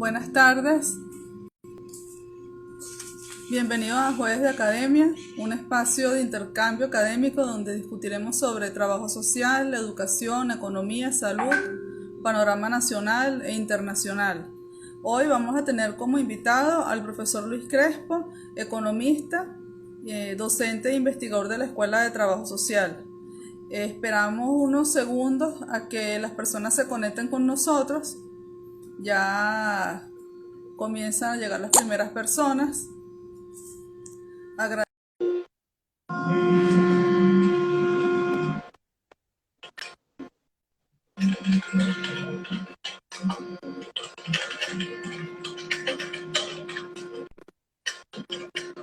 Buenas tardes, bienvenidos a Jueves de Academia, un espacio de intercambio académico donde discutiremos sobre trabajo social, educación, economía, salud, panorama nacional e internacional. Hoy vamos a tener como invitado al profesor Luis Crespo, economista, docente e investigador de la Escuela de Trabajo Social. Esperamos unos segundos a que las personas se conecten con nosotros. Ya comienzan a llegar las primeras personas. Agra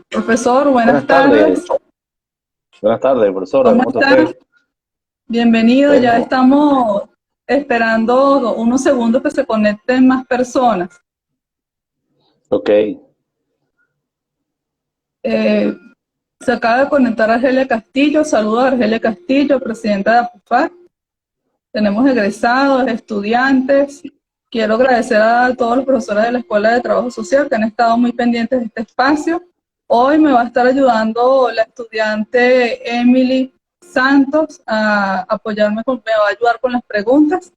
Profesor, buenas Buenas tardes. tardes. Buenas tardes, profesora. ¿Cómo ¿Cómo está está? usted? Bienvenido. Ya Bueno, estamos esperando unos segundos que se conecten más personas. ok. Eh, Se acaba de conectar Argelia Castillo. Saludos a Argelia Castillo, presidenta de APUFAC. Tenemos egresados, estudiantes. Quiero agradecer a todos los profesores de la Escuela de Trabajo Social que han estado muy pendientes de este espacio. Hoy me va a estar ayudando la estudiante Emily Santos a apoyarme, me va a ayudar con las preguntas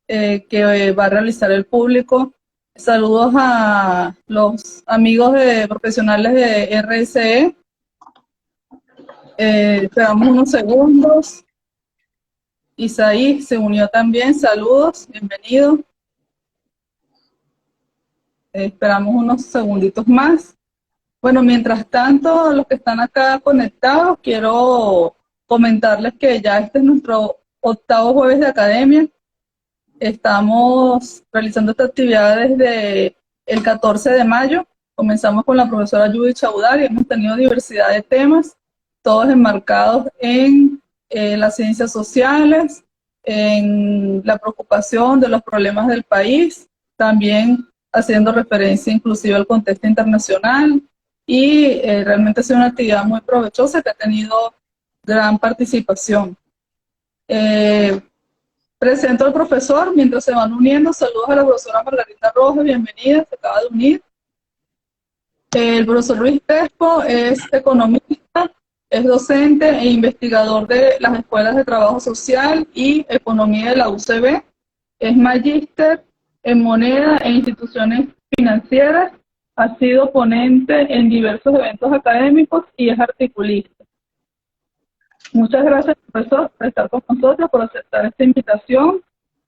que va a realizar el público. Saludos a los amigos profesionales de RSE. Esperamos unos segundos. Isaí se unió también. Saludos, bienvenido. Esperamos unos segunditos más. Bueno, mientras tanto, los que están acá conectados, quiero comentarles que ya este es nuestro 8º jueves de academia. Estamos realizando esta actividad desde el 14 de mayo. Comenzamos con la profesora Judy Chaudhary y hemos tenido diversidad de temas, todos enmarcados en las ciencias sociales, en la preocupación de los problemas del país, también haciendo referencia inclusive al contexto internacional, y realmente ha sido una actividad muy provechosa que ha tenido gran participación. Presento al profesor mientras se van uniendo. Saludos a la profesora Margarita Rojas, bienvenida, se acaba de unir. El profesor Luis Crespo es economista, es docente e investigador de las escuelas de trabajo social y economía de la UCB. Es magíster en moneda e instituciones financieras. Ha sido ponente en diversos eventos académicos y es articulista. Muchas gracias, profesor, por estar con nosotros, por aceptar esta invitación.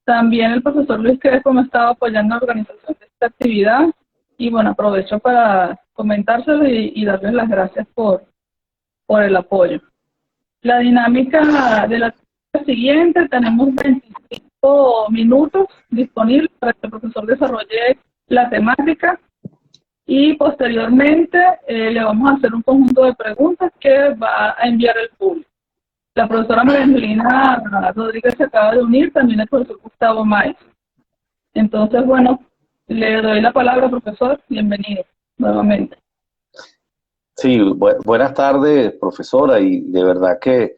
También el profesor Luis Crespo me estaba apoyando en la organización de esta actividad. Y bueno, aprovecho para comentárselo y darles las gracias por el apoyo. La dinámica de la actividad siguiente: tenemos 25 minutos disponibles para que el profesor desarrolle la temática. Y posteriormente le vamos a hacer un conjunto de preguntas que va a enviar el público. La profesora María Angelina Rodríguez se acaba de unir, también el profesor Gustavo Maes. Entonces, bueno, le doy la palabra, profesor. Bienvenido nuevamente. Sí, buenas tardes, profesora, y de verdad que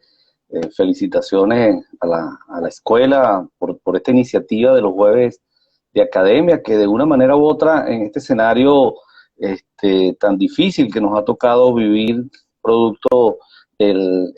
felicitaciones a la escuela por esta iniciativa de los jueves de academia, que de una manera u otra en este escenario tan difícil que nos ha tocado vivir producto del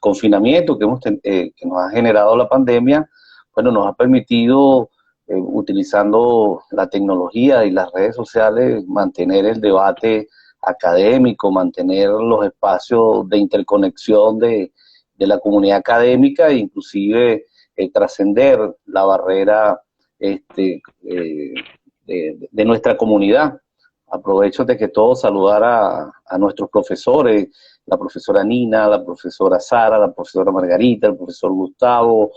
confinamiento que nos ha generado la pandemia, bueno, nos ha permitido, utilizando la tecnología y las redes sociales, mantener el debate académico, mantener los espacios de interconexión de la comunidad académica e inclusive trascender la barrera de nuestra comunidad. Aprovecho de que todos saludar a nuestros profesores, la profesora Nina, la profesora Sara, la profesora Margarita, el profesor Gustavo,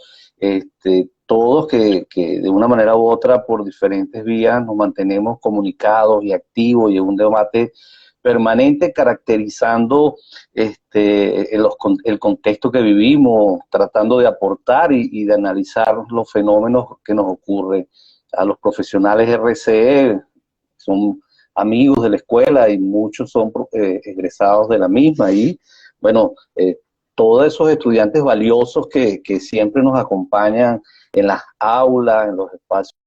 todos que de una manera u otra por diferentes vías nos mantenemos comunicados y activos y en un debate permanente caracterizando el contexto que vivimos, tratando de aportar y de analizar los fenómenos que nos ocurren. A los profesionales RCE son amigos de la escuela y muchos son egresados de la misma, y bueno, todos esos estudiantes valiosos que siempre nos acompañan en las aulas, en los espacios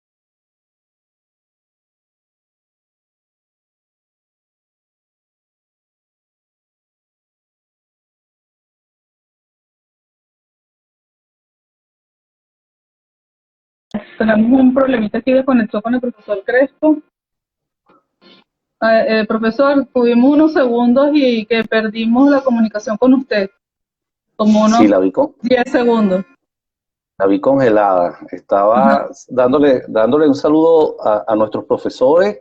Tenemos un problemita aquí de conexión con el profesor Crespo. Profesor, tuvimos unos segundos y que perdimos la comunicación con usted, como Sí, unos 10 segundos. la vi congelada. Estaba dándole un saludo a nuestros profesores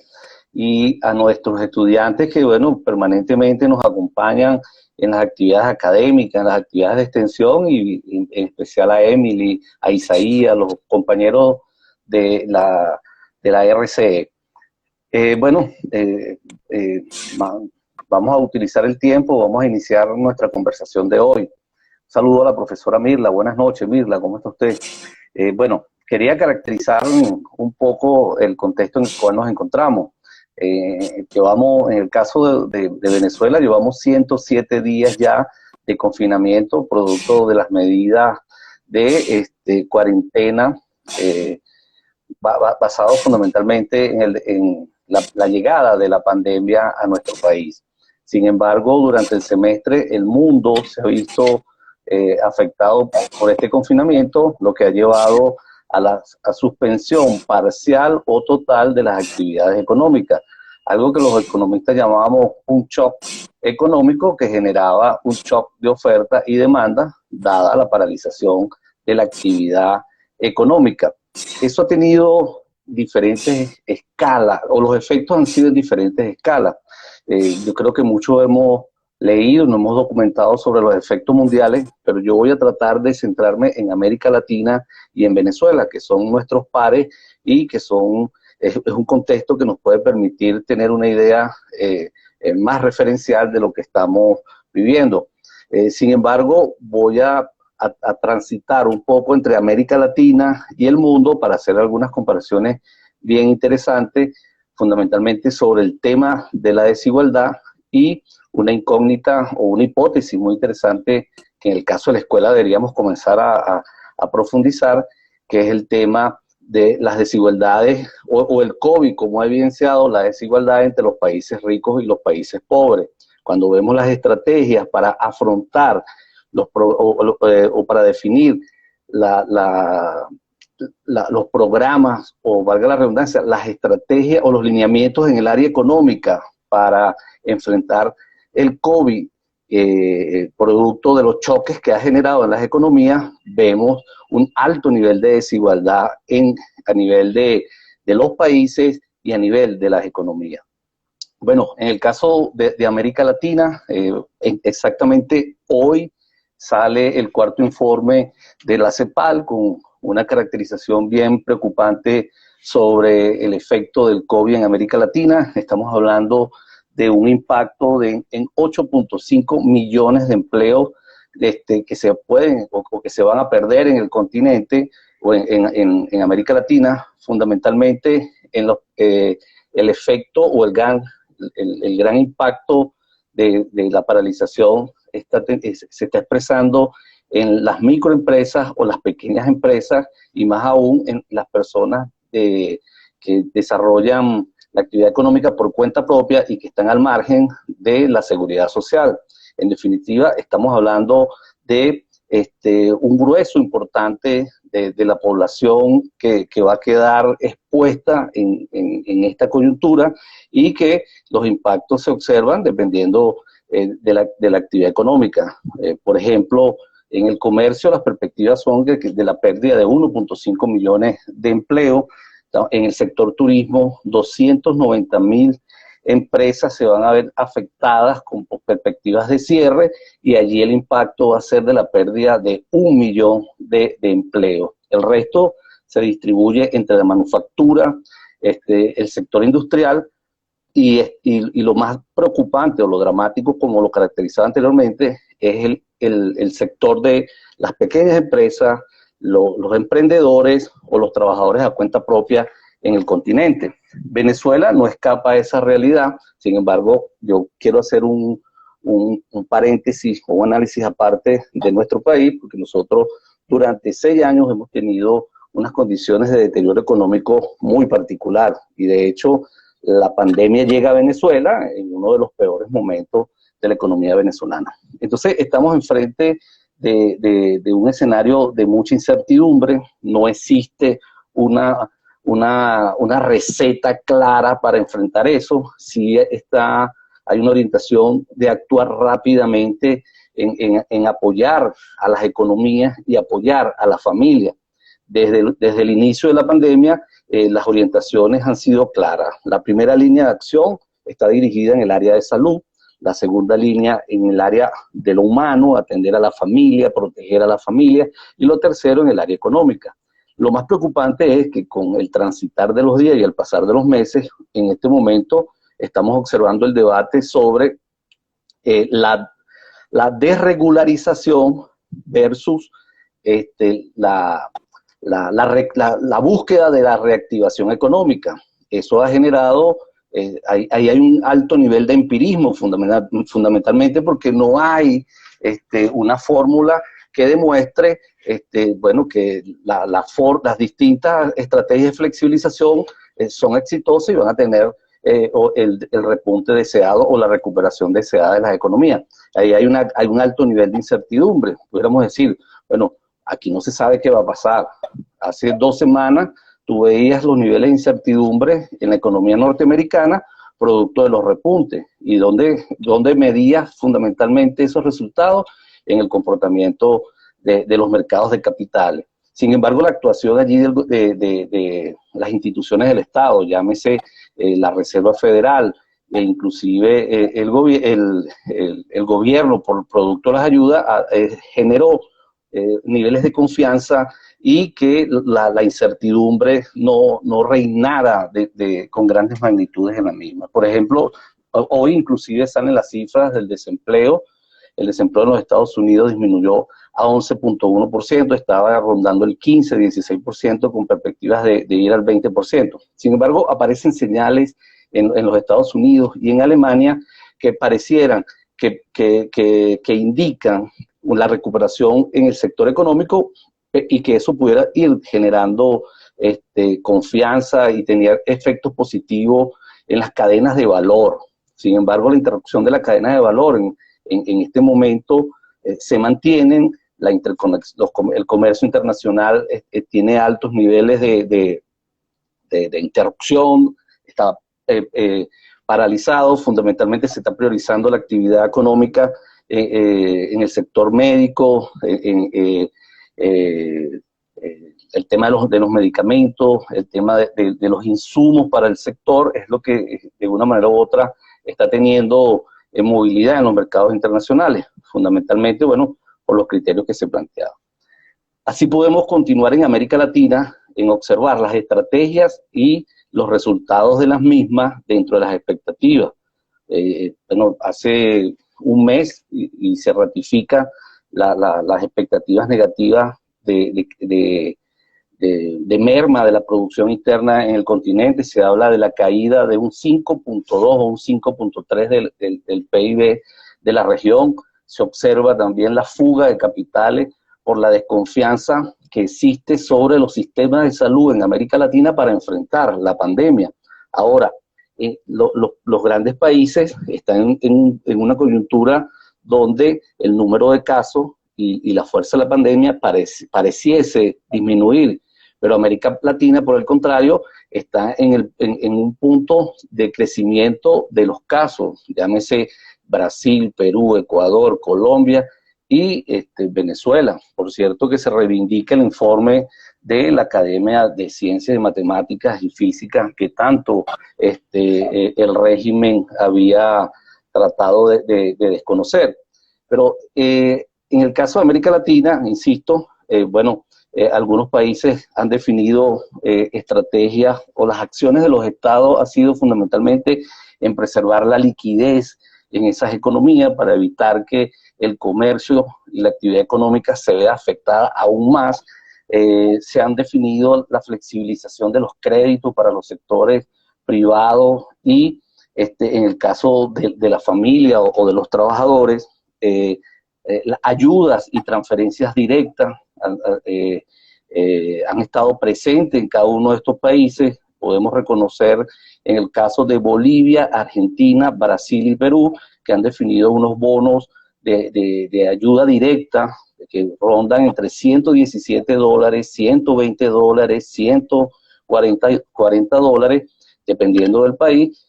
y a nuestros estudiantes que, bueno, permanentemente nos acompañan en las actividades académicas, en las actividades de extensión y en especial a Emily, a Isaí, a los compañeros de la RCE. Bueno, vamos a utilizar el tiempo, vamos a iniciar nuestra conversación de hoy. Saludo a la profesora Mirla. Buenas noches, Mirla, ¿cómo está usted? Bueno, quería caracterizar un poco el contexto en el cual nos encontramos. En el caso de Venezuela, llevamos 107 días ya de confinamiento, producto de las medidas de cuarentena, basado fundamentalmente en la llegada de la pandemia a nuestro país. Sin embargo, durante el semestre el mundo se ha visto afectado por este confinamiento, lo que ha llevado a la suspensión parcial o total de las actividades económicas, algo que los economistas llamábamos un shock económico que generaba un shock de oferta y demanda dada la paralización de la actividad económica. Eso ha tenido diferentes escalas, o los efectos han sido en diferentes escalas. Yo creo que muchos hemos leído, nos hemos documentado sobre los efectos mundiales, pero yo voy a tratar de centrarme en América Latina y en Venezuela, que son nuestros pares y que es un contexto que nos puede permitir tener una idea más referencial de lo que estamos viviendo. Sin embargo, voy a transitar un poco entre América Latina y el mundo para hacer algunas comparaciones bien interesantes, fundamentalmente sobre el tema de la desigualdad y una incógnita o una hipótesis muy interesante que en el caso de la escuela deberíamos comenzar a profundizar, que es el tema de las desigualdades o el COVID, como ha evidenciado la desigualdad entre los países ricos y los países pobres. Cuando vemos las estrategias para afrontar o para definir los programas, o valga la redundancia, las estrategias o los lineamientos en el área económica para enfrentar el COVID, producto de los choques que ha generado en las economías, vemos un alto nivel de desigualdad a nivel de los países y a nivel de las economías. Bueno, en el caso de América Latina, exactamente hoy sale el cuarto informe de la CEPAL con una caracterización bien preocupante sobre el efecto del COVID en América Latina. Estamos hablando de un impacto en 8.5 millones de empleos que se pueden o que se van a perder en el continente o en América Latina, fundamentalmente en el efecto o el gran impacto de la paralización se está expresando en las microempresas o las pequeñas empresas y más aún en las personas que desarrollan la actividad económica por cuenta propia y que están al margen de la seguridad social. En definitiva, estamos hablando de un grueso importante de la población que va a quedar expuesta en esta coyuntura y que los impactos se observan dependiendo de la actividad económica. Por ejemplo, en el comercio las perspectivas son de la pérdida de 1.5 millones de empleos. En el sector turismo, 290.000 empresas se van a ver afectadas con perspectivas de cierre y allí el impacto va a ser de la pérdida de 1 millón de empleos. El resto se distribuye entre la manufactura, el sector industrial y lo más preocupante o lo dramático, como lo caracterizaba anteriormente, es el sector de las pequeñas empresas, los emprendedores o los trabajadores a cuenta propia en el continente. Venezuela no escapa a esa realidad. Sin embargo, yo quiero hacer un paréntesis o un análisis aparte de nuestro país, porque nosotros durante 6 años hemos tenido unas condiciones de deterioro económico muy particular y de hecho la pandemia llega a Venezuela en uno de los peores momentos de la economía venezolana. Entonces estamos enfrente de un escenario de mucha incertidumbre. No existe una receta clara para enfrentar eso. Sí hay una orientación de actuar rápidamente en apoyar a las economías y apoyar a la familia. Desde el inicio de la pandemia, las orientaciones han sido claras. La primera línea de acción está dirigida en el área de salud, la segunda línea en el área de lo humano, atender a la familia, proteger a la familia, y lo tercero en el área económica. Lo más preocupante es que con el transitar de los días y el pasar de los meses, en este momento estamos observando el debate sobre la desregularización versus la búsqueda de la reactivación económica. Eso ha generado, ahí hay un alto nivel de empirismo, fundamentalmente porque no hay una fórmula que demuestre bueno, que las distintas estrategias de flexibilización son exitosas y van a tener el repunte deseado o la recuperación deseada de las economías. Ahí hay un alto nivel de incertidumbre. Pudiéramos decir, bueno, aquí no se sabe qué va a pasar. Hace 2 semanas tú veías los niveles de incertidumbre en la economía norteamericana producto de los repuntes. ¿Y dónde medías fundamentalmente esos resultados? En el comportamiento de los mercados de capitales. Sin embargo, la actuación allí de las instituciones del Estado, llámese la Reserva Federal, e inclusive el gobierno, por producto de las ayudas, generó niveles de confianza y que la incertidumbre no reinara con grandes magnitudes en la misma. Por ejemplo, hoy inclusive salen las cifras del desempleo. El desempleo en los Estados Unidos disminuyó a 11.1%, estaba rondando el 15-16% con perspectivas de ir al 20%. Sin embargo, aparecen señales en los Estados Unidos y en Alemania que parecieran que indican la recuperación en el sector económico y que eso pudiera ir generando confianza y tener efectos positivos en las cadenas de valor. Sin embargo, la interrupción de la cadena de valor en este momento se mantienen, el comercio internacional tiene altos niveles de interrupción, está paralizado, fundamentalmente se está priorizando la actividad económica en el sector médico, el tema de los medicamentos, el tema de los insumos para el sector, es lo que de una manera u otra está teniendo movilidad en los mercados internacionales, fundamentalmente, bueno, por los criterios que se planteaban. Así podemos continuar en América Latina en observar las estrategias y los resultados de las mismas dentro de las expectativas. Bueno, hace un mes y se ratifica las expectativas negativas de merma de la producción interna en el continente. Se habla de la caída de un 5.2 o un 5.3 del PIB de la región. Se observa también la fuga de capitales por la desconfianza que existe sobre los sistemas de salud en América Latina para enfrentar la pandemia. Ahora, los grandes países están en una coyuntura donde el número de casos y la fuerza de la pandemia pareciese disminuir, pero América Latina, por el contrario, está en un punto de crecimiento de los casos, llámese Brasil, Perú, Ecuador, Colombia y Venezuela. Por cierto que se reivindica el informe de la Academia de Ciencias y Matemáticas y Físicas que tanto el régimen había tratado de desconocer. Pero en el caso de América Latina, insisto, bueno, algunos países han definido estrategias o las acciones de los estados ha sido fundamentalmente en preservar la liquidez en esas economías para evitar que el comercio y la actividad económica se vea afectada aún más. Se han definido la flexibilización de los créditos para los sectores privados y en el caso de la familia o de los trabajadores, las ayudas y transferencias directas han estado presentes en cada uno de estos países. Podemos reconocer en el caso de Bolivia, Argentina, Brasil y Perú, que han definido unos bonos de ayuda directa que rondan entre $117, $120, $140 dependiendo del país,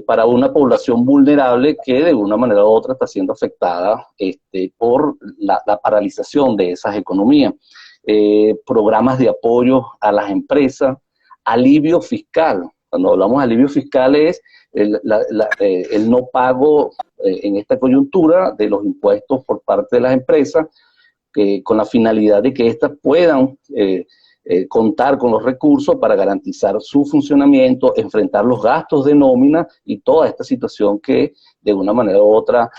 para una población vulnerable que de una manera u otra está siendo afectada por la paralización de esas economías. Programas de apoyo a las empresas, alivio fiscal. Cuando hablamos de alivio fiscal es el no pago en esta coyuntura de los impuestos por parte de las empresas, con la finalidad de que éstas puedan contar con los recursos para garantizar su funcionamiento, enfrentar los gastos de nómina y toda esta situación que de una manera u otra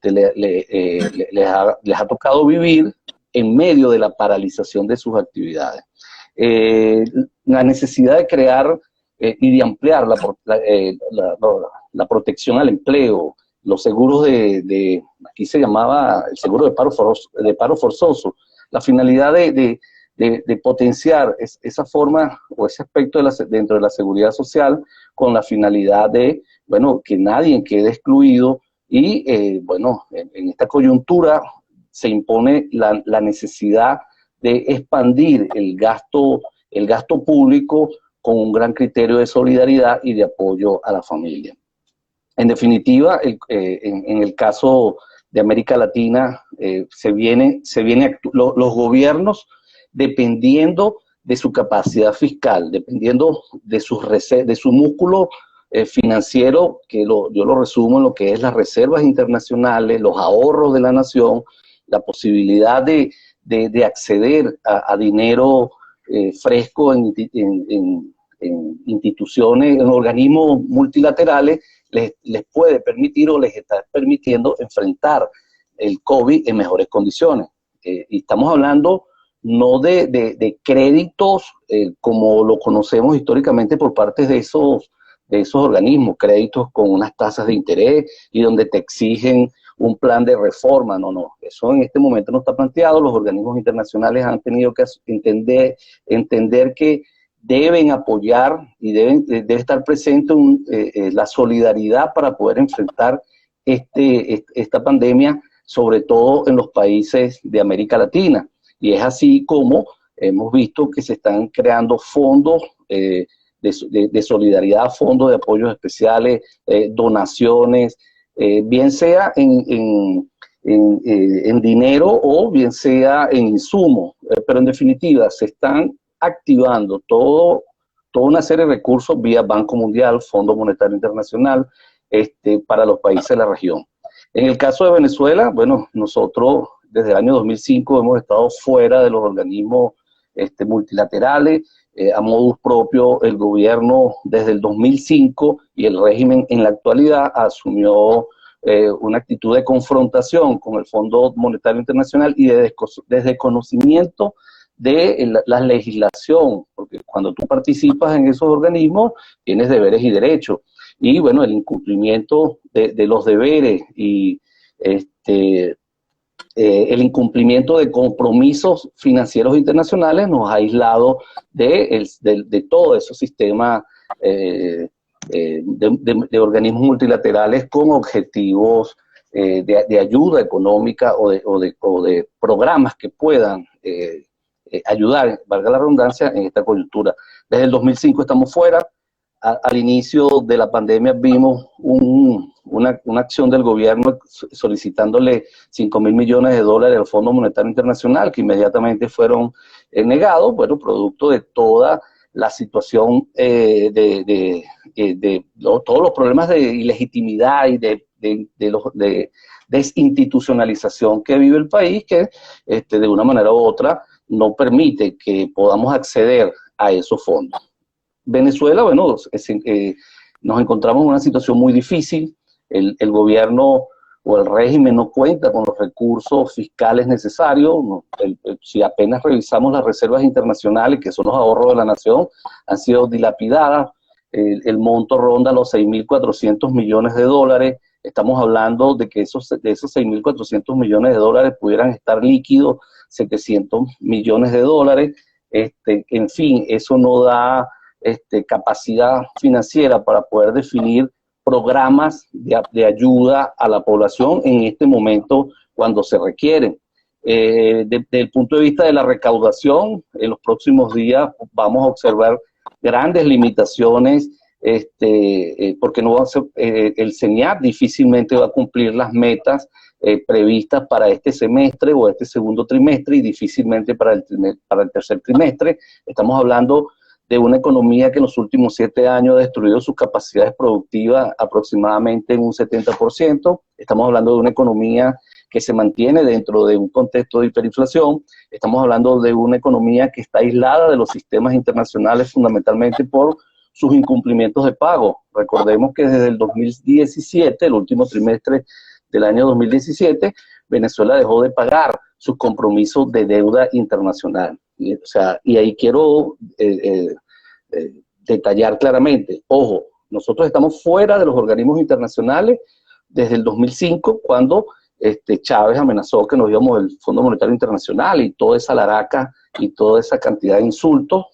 les ha tocado vivir en medio de la paralización de sus actividades. La necesidad de crear y de ampliar la protección al empleo, los seguros aquí se llamaba el seguro de paro forzoso, la finalidad de potenciar esa forma o ese aspecto dentro de la seguridad social con la finalidad de, bueno, que nadie quede excluido y, bueno, en esta coyuntura se impone la necesidad de expandir el gasto público con un gran criterio de solidaridad y de apoyo a la familia. En definitiva, en el caso de América Latina, los gobiernos, dependiendo de su capacidad fiscal, dependiendo de su músculo financiero, que yo lo resumo en lo que es las reservas internacionales, los ahorros de la nación, la posibilidad de acceder a dinero fresco en instituciones, en organismos multilaterales, les puede permitir o les está permitiendo enfrentar el COVID en mejores condiciones. Y estamos hablando no de créditos como lo conocemos históricamente por parte de esos organismos, créditos con unas tasas de interés y donde te exigen un plan de reforma. No, eso en este momento no está planteado. Los organismos internacionales han tenido que entender que deben apoyar y debe estar presente la solidaridad para poder enfrentar esta pandemia, sobre todo en los países de América Latina. Y es así como hemos visto que se están creando fondos de solidaridad, fondos de apoyos especiales, donaciones, bien sea en dinero o bien sea en insumos, pero en definitiva se están activando toda una serie de recursos vía Banco Mundial, Fondo Monetario Internacional, para los países de la región. En el caso de Venezuela, bueno, nosotros desde el año 2005 hemos estado fuera de los organismos multilaterales, a modus propio el gobierno desde el 2005 y el régimen en la actualidad asumió una actitud de confrontación con el Fondo Monetario Internacional y de desconocimiento de la legislación, porque cuando tú participas en esos organismos tienes deberes y derechos, y bueno, el incumplimiento de los deberes y el incumplimiento de compromisos financieros internacionales nos ha aislado de todo ese sistema de organismos multilaterales con objetivos de ayuda económica o de programas que puedan ayudar, valga la redundancia, en esta coyuntura. Desde el 2005 estamos fuera. Al inicio de la pandemia vimos una acción del gobierno solicitándole $5.000 millones al Fondo Monetario Internacional, que inmediatamente fueron negados, bueno, producto de toda la situación todos los problemas de ilegitimidad y de desinstitucionalización que vive el país, que de una manera u otra no permite que podamos acceder a esos fondos. Venezuela, bueno, nos encontramos en una situación muy difícil. El gobierno o el régimen no cuenta con los recursos fiscales necesarios. Si apenas revisamos las reservas internacionales, que son los ahorros de la nación, han sido dilapidadas. El monto ronda los $6.400 millones. Estamos hablando de que de esos $6.400 millones pudieran estar líquidos $700 millones. En fin, eso no da capacidad financiera para poder definir programas de ayuda a la población en este momento cuando se requieren. Desde el punto de vista de la recaudación, en los próximos días vamos a observar grandes limitaciones, porque no va a ser, el CENIAT difícilmente va a cumplir las metas previstas para este semestre o este segundo trimestre, y difícilmente para el tercer trimestre. Estamos hablando de una economía que en los últimos 7 años ha destruido sus capacidades productivas aproximadamente en un 70%. Estamos hablando de una economía que se mantiene dentro de un contexto de hiperinflación. Estamos hablando de una economía que está aislada de los sistemas internacionales fundamentalmente por sus incumplimientos de pago. Recordemos que desde el 2017, el último trimestre del año 2017, Venezuela dejó de pagar sus compromisos de deuda internacional. Y ahí quiero detallar claramente, ojo, nosotros estamos fuera de los organismos internacionales desde el 2005, cuando Chávez amenazó que nos íbamos del Fondo Monetario Internacional y toda esa laraca y toda esa cantidad de insultos,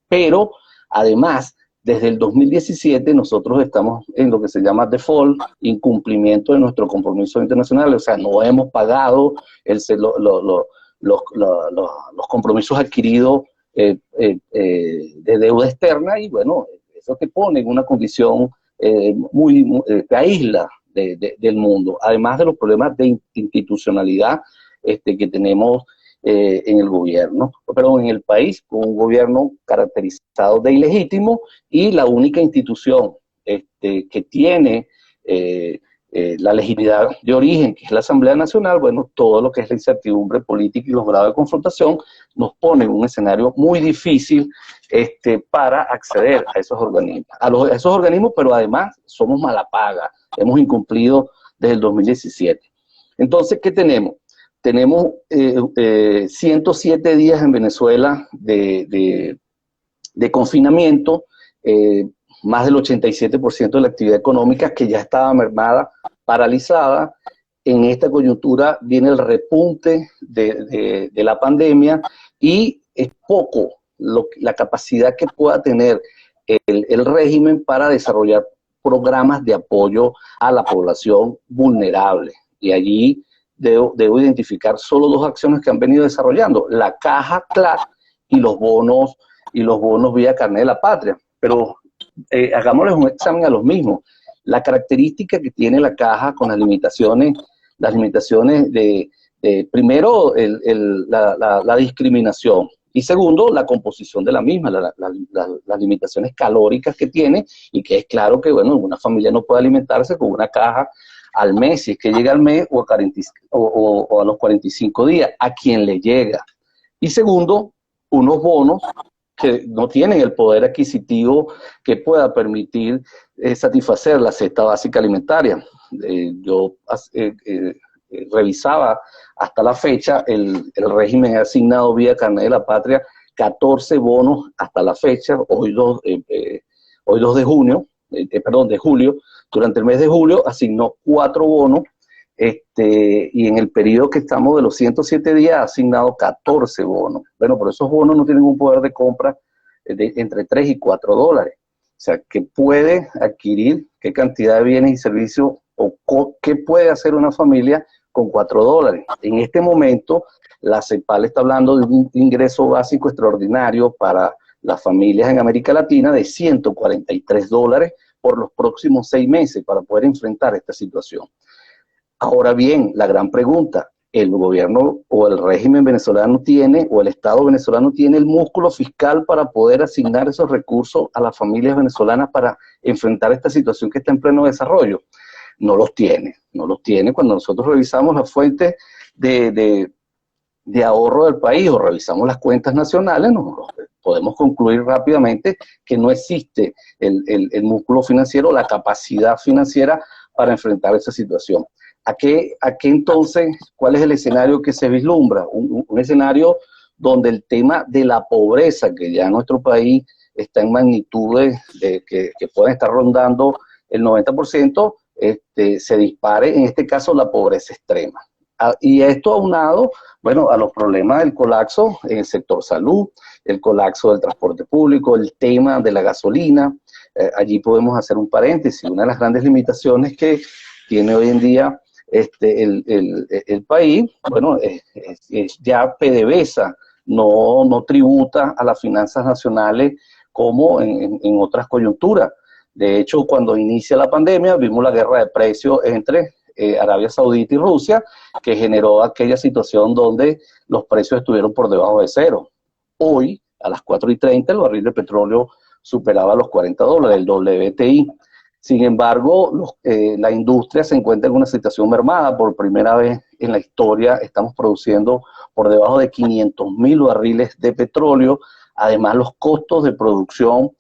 pero además, desde el 2017 nosotros estamos en lo que se llama default, incumplimiento de nuestro compromiso internacional, o sea, no hemos pagado los compromisos adquiridos de deuda externa, y bueno, eso te pone en una condición que aísla del mundo, además de los problemas de institucionalidad que tenemos en el gobierno, pero en el país, con un gobierno caracterizado de ilegítimo, y la única institución que tiene la legitimidad de origen, que es la Asamblea Nacional. Bueno, todo lo que es la incertidumbre política y los grados de confrontación nos pone en un escenario muy difícil para acceder a esos organismos. A esos organismos, pero además somos mala paga, hemos incumplido desde el 2017. Entonces, ¿qué tenemos? Tenemos 107 días en Venezuela de confinamiento, más del 87% de la actividad económica que ya estaba mermada, paralizada. En esta coyuntura viene el repunte de la pandemia, y es poco la capacidad que pueda tener el régimen para desarrollar programas de apoyo a la población vulnerable. Y allí debo identificar solo 2 acciones que han venido desarrollando: la caja CLAC y los bonos vía carnet de la patria. Pero hagámosles un examen a los mismos. La característica que tiene la caja con las limitaciones de primero, la discriminación, y segundo, la composición de la misma, las limitaciones calóricas que tiene, y que es claro que, bueno, una familia no puede alimentarse con una caja al mes, si es que llega al mes, o a los 45 días, a quien le llega. Y segundo, unos bonos que no tienen el poder adquisitivo que pueda permitir satisfacer la cesta básica alimentaria. Yo revisaba hasta la fecha, el régimen ha asignado vía carnet de la patria 14 bonos hasta la fecha, hoy 2 de junio, de julio. Durante el mes de julio asignó 4 bonos, y en el periodo que estamos de los 107 días ha asignado 14 bonos. Bueno, pero esos bonos no tienen un poder de compra entre 3 y 4 dólares. O sea, ¿qué puede adquirir, qué cantidad de bienes y servicios, o qué puede hacer una familia con 4 dólares? En este momento, la CEPAL está hablando de un ingreso básico extraordinario para las familias en América Latina de 143 dólares por los próximos 6 meses para poder enfrentar esta situación. Ahora bien, la gran pregunta: ¿el gobierno o el régimen venezolano tiene, o el Estado venezolano tiene el músculo fiscal para poder asignar esos recursos a las familias venezolanas para enfrentar esta situación que está en pleno desarrollo? No los tiene. Cuando nosotros revisamos las fuentes de ahorro del país, o revisamos las cuentas nacionales, podemos concluir rápidamente que no existe el músculo financiero, la capacidad financiera para enfrentar esa situación. ¿A qué entonces? ¿Cuál es el escenario que se vislumbra? Un escenario donde el tema de la pobreza, que ya en nuestro país está en magnitudes que pueden estar rondando el 90%, se dispare, en este caso, la pobreza extrema. Y esto aunado, bueno, a los problemas del colapso en el sector salud, el colapso del transporte público, el tema de la gasolina. Allí podemos hacer un paréntesis. Una de las grandes limitaciones que tiene hoy en día el país, bueno, ya PDVSA no tributa a las finanzas nacionales como en otras coyunturas. De hecho, cuando inicia la pandemia, vimos la guerra de precios entre Arabia Saudita y Rusia, que generó aquella situación donde los precios estuvieron por debajo de cero. Hoy, a las 4:30, el barril de petróleo superaba los $40, el WTI. Sin embargo, la industria se encuentra en una situación mermada. Por primera vez en la historia estamos produciendo por debajo de 500.000 barriles de petróleo. Además, los costos de producción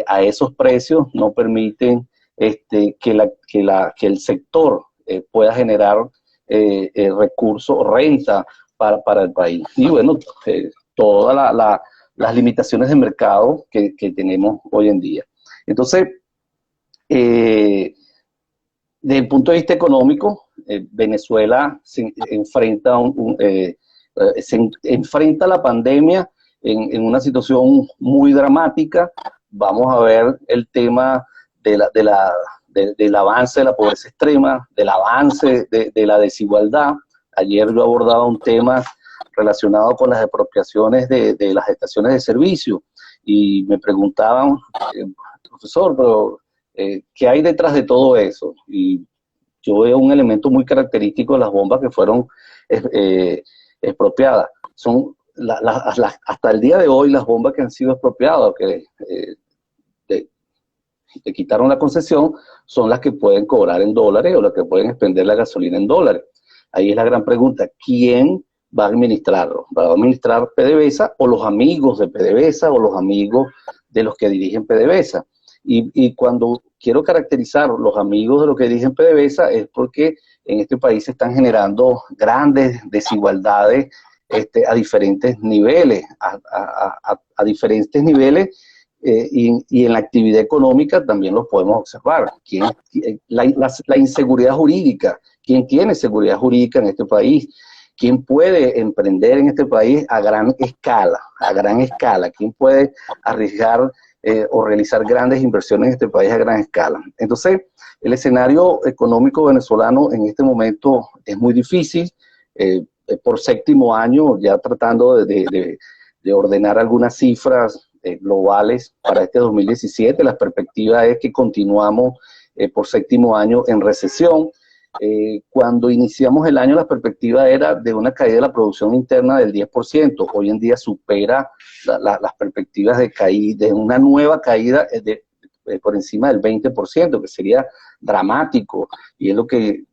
a esos precios no permiten que el sector pueda generar recursos, renta para el país. Y bueno, todas las limitaciones de mercado que tenemos hoy en día. Entonces, desde el punto de vista económico, Venezuela se enfrenta a la pandemia en una situación muy dramática. Vamos a ver el tema del avance de la pobreza extrema, del avance de la desigualdad. Ayer yo abordaba un tema relacionado con las expropiaciones de las estaciones de servicio y me preguntaban, profesor, pero ¿qué hay detrás de todo eso? Y yo veo un elemento muy característico de las bombas que fueron expropiadas. Son hasta el día de hoy las bombas que han sido expropiadas, que te quitaron la concesión, son las que pueden cobrar en dólares o las que pueden expender la gasolina en dólares. Ahí es la gran pregunta, ¿quién va a administrarlo? ¿Va a administrar PDVSA o los amigos de PDVSA o los amigos de los que dirigen PDVSA? Y cuando quiero caracterizar los amigos de los que dirigen PDVSA es porque en este país se están generando grandes desigualdades a diferentes niveles, a diferentes niveles, y en la actividad económica también los podemos observar. La inseguridad jurídica, ¿quién tiene seguridad jurídica en este país? ¿Quién puede emprender en este país a gran escala? ¿Quién puede arriesgar o realizar grandes inversiones en este país a gran escala? Entonces, el escenario económico venezolano en este momento es muy difícil. Por séptimo año, ya tratando de ordenar algunas cifras globales para este 2017, la perspectiva es que continuamos por séptimo año en recesión. Cuando iniciamos el año, la perspectiva era de una caída de la producción interna del 10%. Hoy en día supera las perspectivas de una nueva caída por encima del 20%, que sería dramático, y es lo que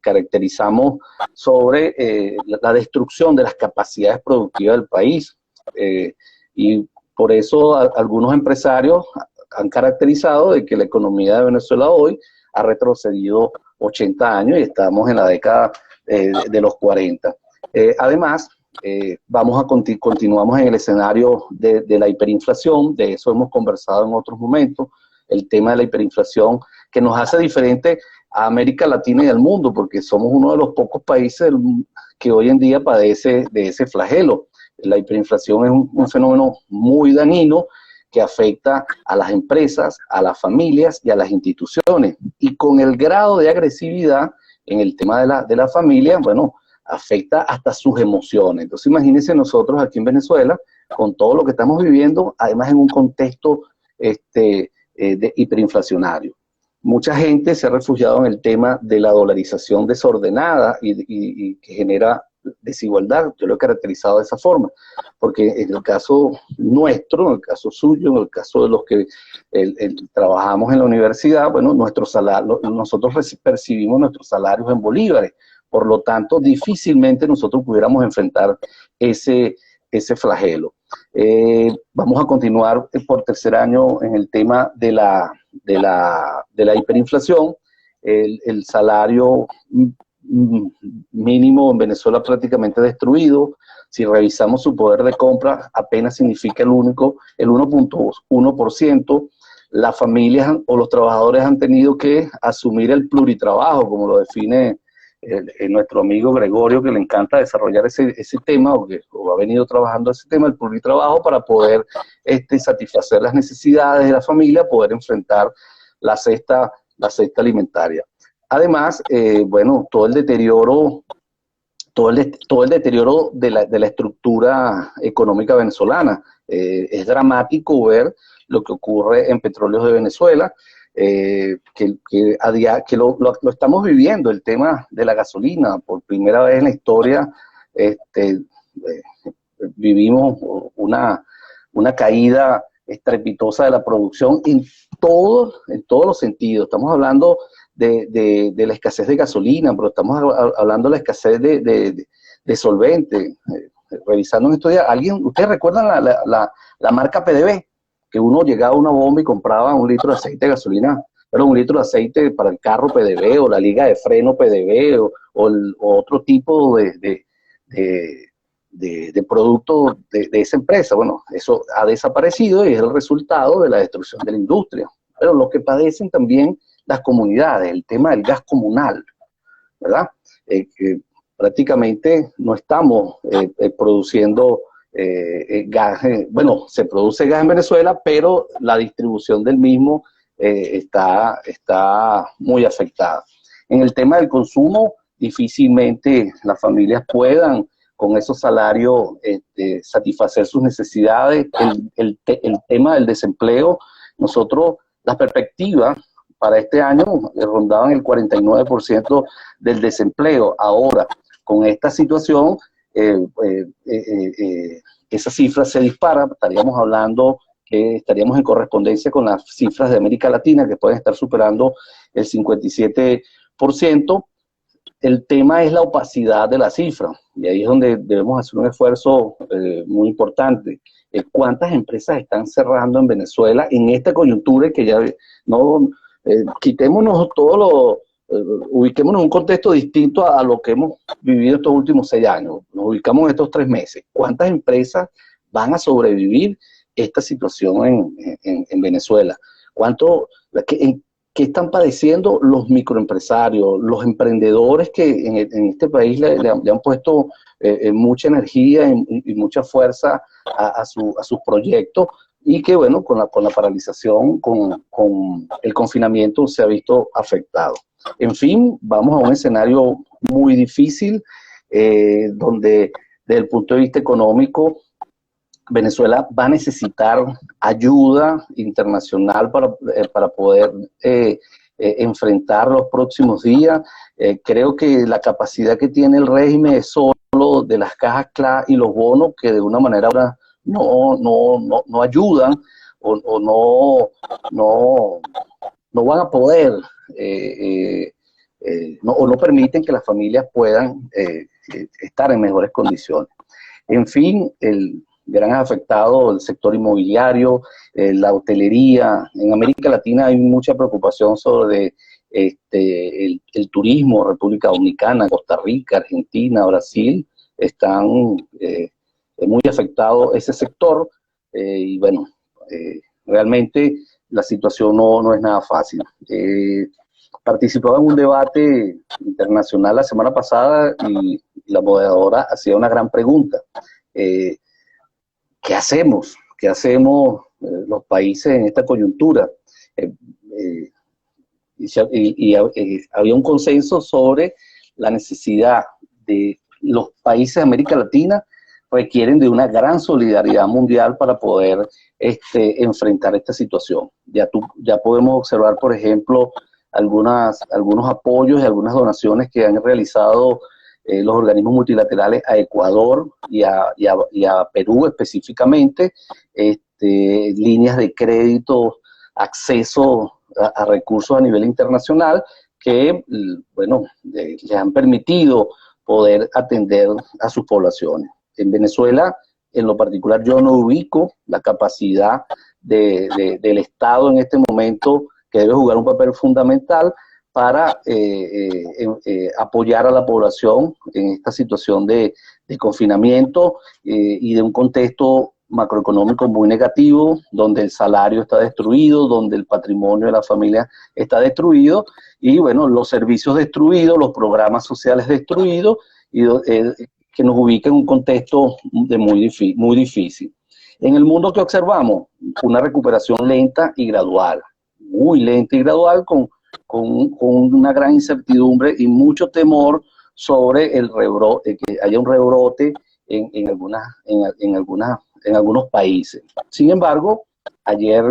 caracterizamos sobre la destrucción de las capacidades productivas del país. Y por eso algunos empresarios han caracterizado de que la economía de Venezuela hoy ha retrocedido 80 años y estamos en la década de los 40. Además, continuamos en el escenario de la hiperinflación. De eso hemos conversado en otros momentos, el tema de la hiperinflación que nos hace diferente a América Latina y al mundo, porque somos uno de los pocos países que hoy en día padece de ese flagelo. La hiperinflación es un fenómeno muy dañino que afecta a las empresas, a las familias y a las instituciones. Y con el grado de agresividad en el tema de la familia, bueno, afecta hasta sus emociones. Entonces imagínense nosotros aquí en Venezuela, con todo lo que estamos viviendo, además en un contexto de hiperinflacionario. Mucha gente se ha refugiado en el tema de la dolarización desordenada y que genera desigualdad. Yo lo he caracterizado de esa forma, porque en el caso nuestro, en el caso suyo, en el caso de los que trabajamos en la universidad, bueno, nosotros percibimos nuestros salarios en bolívares, por lo tanto, difícilmente nosotros pudiéramos enfrentar ese flagelo. Vamos a continuar por tercer año en el tema de la hiperinflación. El salario mínimo en Venezuela prácticamente destruido. Si revisamos su poder de compra, apenas significa el 1.1%. Las familias o los trabajadores han tenido que asumir el pluritrabajo, como lo define nuestro amigo Gregorio, que le encanta desarrollar ese tema, o ha venido trabajando ese tema, el pluritrabajo, para poder satisfacer las necesidades de la familia, poder enfrentar la cesta alimentaria. Además, bueno, todo el deterioro de la estructura económica venezolana. Es dramático ver lo que ocurre en Petróleos de Venezuela, que lo estamos viviendo, el tema de la gasolina. Por primera vez en la historia vivimos una caída estrepitosa de la producción en todos los sentidos. Estamos hablando de la escasez de gasolina, pero estamos hablando de la escasez de solventes. Revisando en estos días, ¿ustedes recuerdan la marca PDV? Que uno llegaba a una bomba y compraba un litro de aceite de gasolina, pero un litro de aceite para el carro PDV, o la liga de freno PDV, o otro tipo de producto de esa empresa. Bueno, eso ha desaparecido y es el resultado de la destrucción de la industria. Pero lo que padecen también las comunidades, el tema del gas comunal, ¿verdad? Que prácticamente no estamos produciendo gas. Bueno, se produce gas en Venezuela, pero la distribución del mismo está muy afectada. En el tema del consumo, difícilmente las familias puedan con esos salarios satisfacer sus necesidades. El tema del desempleo, nosotros, las perspectivas para este año rondaban el 49% del desempleo. Ahora, con esta situación, esa cifra se dispara. Estaríamos hablando que estaríamos en correspondencia con las cifras de América Latina, que pueden estar superando el 57%. El tema es la opacidad de la cifra, y ahí es donde debemos hacer un esfuerzo muy importante. ¿Cuántas empresas están cerrando en Venezuela en esta coyuntura? Y que ya no quitémonos ubiquémonos en un contexto distinto a lo que hemos vivido estos últimos 6 años. Nos ubicamos en estos 3 meses. ¿Cuántas empresas van a sobrevivir esta situación en Venezuela? ¿Qué están padeciendo los microempresarios, los emprendedores que en este país le han puesto mucha energía y mucha fuerza a sus proyectos, y que, bueno, con la paralización, con el confinamiento, se ha visto afectado? En fin, vamos a un escenario muy difícil, donde desde el punto de vista económico, Venezuela va a necesitar ayuda internacional para poder enfrentar los próximos días. Creo que la capacidad que tiene el régimen es solo de las cajas CLA y los bonos, que de una manera ahora no ayudan, o no van a poder, o no permiten que las familias puedan estar en mejores condiciones. En fin, el gran afectado el sector inmobiliario, la hotelería. En América Latina hay mucha preocupación sobre el turismo. República Dominicana, Costa Rica, Argentina, Brasil están muy afectados ese sector, y bueno, realmente la situación no es nada fácil. Participaba en un debate internacional la semana pasada y la moderadora hacía una gran pregunta. ¿Qué hacemos? ¿Qué hacemos los países en esta coyuntura? Había un consenso sobre la necesidad de los países de América Latina requieren de una gran solidaridad mundial para poder enfrentar esta situación. Ya podemos observar, por ejemplo, algunos apoyos y algunas donaciones que han realizado los organismos multilaterales a Ecuador y a Perú específicamente, líneas de crédito, acceso a recursos a nivel internacional que, bueno, les han permitido poder atender a sus poblaciones. En Venezuela, en lo particular, yo no ubico la capacidad del Estado en este momento, que debe jugar un papel fundamental para apoyar a la población en esta situación de confinamiento y de un contexto macroeconómico muy negativo, donde el salario está destruido, donde el patrimonio de la familia está destruido, y bueno, los servicios destruidos, los programas sociales destruidos, y que nos ubica en un contexto muy difícil. En el mundo que observamos, una recuperación lenta y gradual, muy lenta y gradual, con con una gran incertidumbre y mucho temor sobre el rebrote, que haya un rebrote en algunos países. Sin embargo, ayer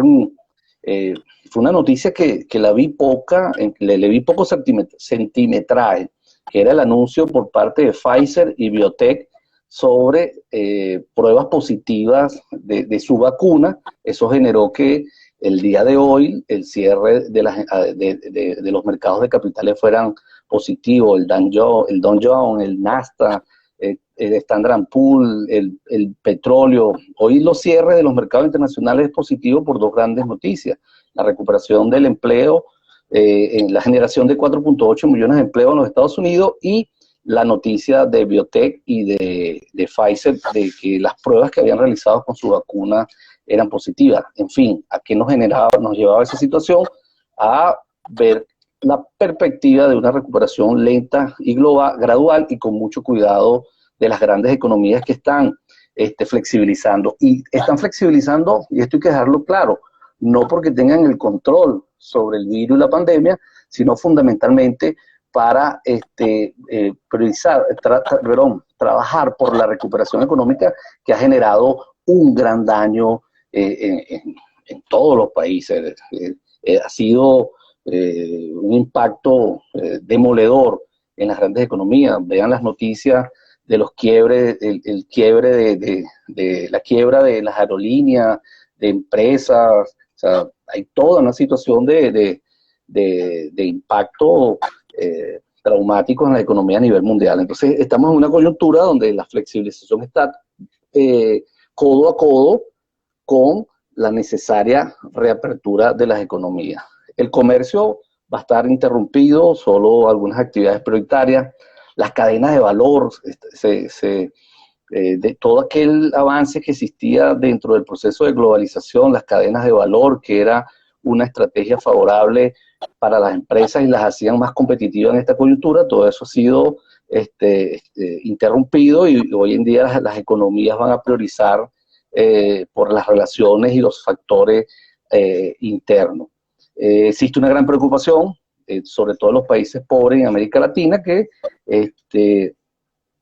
fue una noticia que la vi poca, le vi poco centimetraje, que era el anuncio por parte de Pfizer y BioNTech sobre pruebas positivas de su vacuna. Eso generó que el día de hoy el cierre de los mercados de capitales fueran positivos, el Dow Jones, el Nasdaq, el Standard & Poor's, el petróleo. Hoy los cierres de los mercados internacionales es positivo por dos grandes noticias: la recuperación del empleo, en la generación de 4.8 millones de empleos en los Estados Unidos, y la noticia de BioNTech y de Pfizer de que las pruebas que habían realizado con su vacuna eran positivas. En fin, ¿a qué nos llevaba esa situación? A ver la perspectiva de una recuperación lenta y gradual, y con mucho cuidado de las grandes economías que están flexibilizando. Y están flexibilizando, y esto hay que dejarlo claro, no porque tengan el control sobre el virus y la pandemia, sino fundamentalmente para trabajar por la recuperación económica que ha generado un gran daño en todos los países. Ha sido un impacto demoledor en las grandes economías. Vean las noticias de los quiebres, el quiebre de la quiebra de las aerolíneas, de empresas. O sea, hay toda una situación de impacto traumático en la economía a nivel mundial. Entonces, estamos en una coyuntura donde la flexibilización está codo a codo con la necesaria reapertura de las economías. El comercio va a estar interrumpido, solo algunas actividades prioritarias. Las cadenas de valor, de todo aquel avance que existía dentro del proceso de globalización, las cadenas de valor, que era una estrategia favorable para las empresas y las hacían más competitivas en esta coyuntura, todo eso ha sido interrumpido, y hoy en día las economías van a priorizar por las relaciones y los factores internos. Existe una gran preocupación, sobre todo en los países pobres en América Latina, que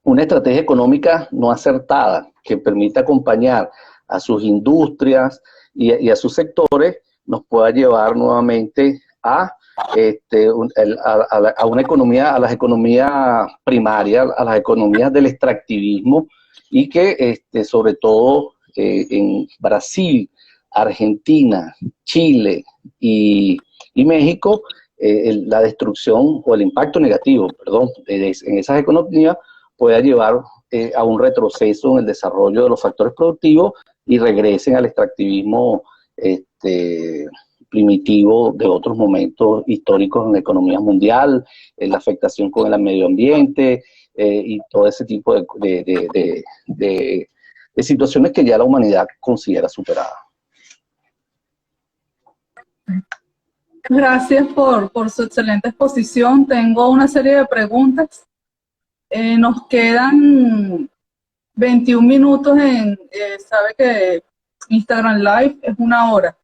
una estrategia económica no acertada que permita acompañar a sus industrias y a sus sectores nos pueda llevar nuevamente a una economía, a las economías primarias, a las economías del extractivismo, y que sobre todo en Brasil, Argentina, Chile y México, la destrucción o el impacto negativo, en esas economías pueda llevar a un retroceso en el desarrollo de los factores productivos y regresen al extractivismo primitivo de otros momentos históricos en la economía mundial, en la afectación con el medio ambiente y todo ese tipo de situaciones que ya la humanidad considera superadas. Gracias por su excelente exposición. Tengo una serie de preguntas. Nos quedan 21 minutos sabe que Instagram Live es 1 hora.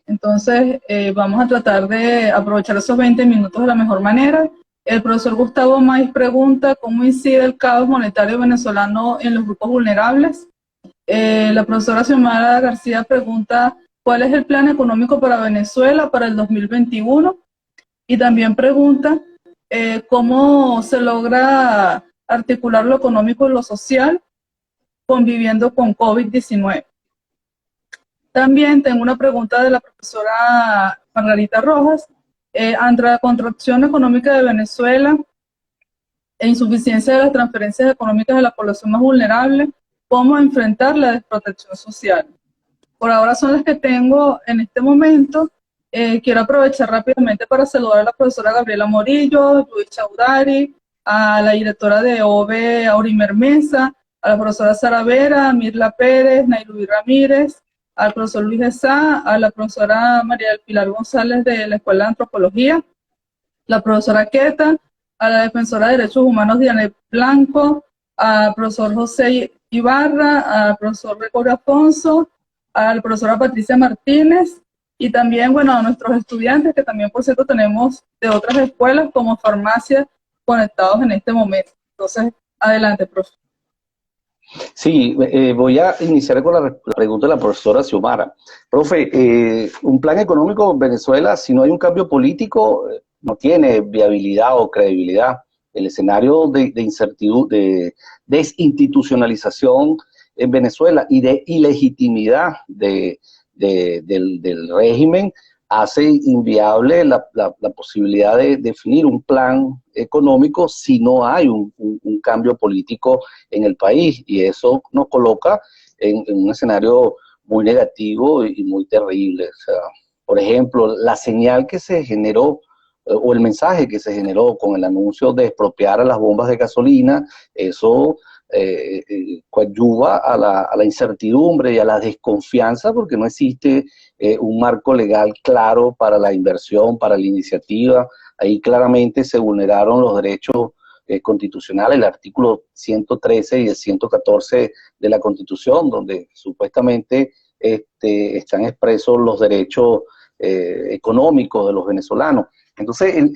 Entonces, vamos a tratar de aprovechar esos 20 minutos de la mejor manera. El profesor Gustavo Maiz pregunta: ¿cómo incide el caos monetario venezolano en los grupos vulnerables? La profesora Xiomara García pregunta: ¿cuál es el plan económico para Venezuela para el 2021? Y también pregunta cómo se logra articular lo económico y lo social conviviendo con COVID-19. También tengo una pregunta de la profesora Margarita Rojas. Ante la contracción económica de Venezuela e insuficiencia de las transferencias económicas de la población más vulnerable, ¿cómo enfrentar la desprotección social? Por ahora son las que tengo en este momento. Quiero aprovechar rápidamente para saludar a la profesora Gabriela Morillo, Luis Chaudari, a la directora de OVE, Aurimer Mesa, a la profesora Sara Vera, a Mirla Pérez, Nailubi Ramírez, al profesor Luis Esá, a la profesora María del Pilar González de la Escuela de Antropología, la profesora Queta, a la defensora de Derechos Humanos Diana Blanco, al profesor José Ibarra, al profesor Gregorio Afonso, a la profesora Patricia Martínez, y también, bueno, a nuestros estudiantes, que también, por cierto, tenemos de otras escuelas como farmacia conectados en este momento. Entonces, adelante, profe. Sí, voy a iniciar con la pregunta de la profesora Xiomara. Profe, un plan económico en Venezuela, si no hay un cambio político, no tiene viabilidad o credibilidad. El escenario de incertidumbre, de desinstitucionalización en Venezuela y de ilegitimidad del régimen hace inviable la posibilidad de definir un plan económico si no hay un cambio político en el país, y eso nos coloca en un escenario muy negativo y muy terrible. O sea, por ejemplo, la señal que se generó o el mensaje que se generó con el anuncio de expropiar a las bombas de gasolina, eso coadyuva a la incertidumbre y a la desconfianza, porque no existe un marco legal claro para la inversión, para la iniciativa. Ahí claramente se vulneraron los derechos constitucionales, el artículo 113 y el 114 de la Constitución, donde supuestamente están expresos los derechos económicos de los venezolanos. Entonces,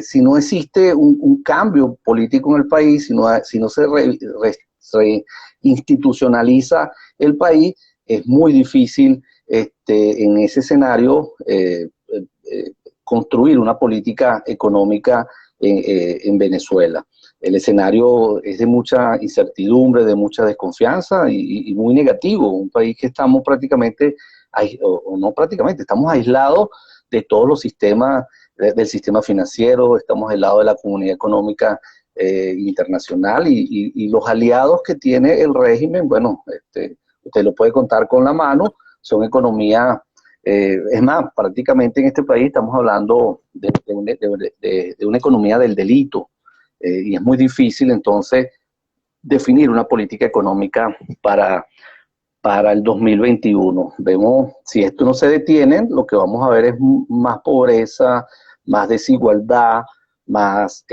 si no existe un cambio político en el país, si no se reinstitucionaliza el país, es muy difícil en ese escenario construir una política económica en Venezuela. El escenario es de mucha incertidumbre, de mucha desconfianza y muy negativo. Un país que estamos prácticamente, o no prácticamente, estamos aislados de todos los sistemas, del sistema financiero, estamos aislados de la comunidad económica internacional y los aliados que tiene el régimen, bueno, usted lo puede contar con la mano, son economías, es más, prácticamente en este país estamos hablando de una economía del delito, y es muy difícil entonces definir una política económica para el 2021. Vemos, si esto no se detiene, lo que vamos a ver es más pobreza, más desigualdad, más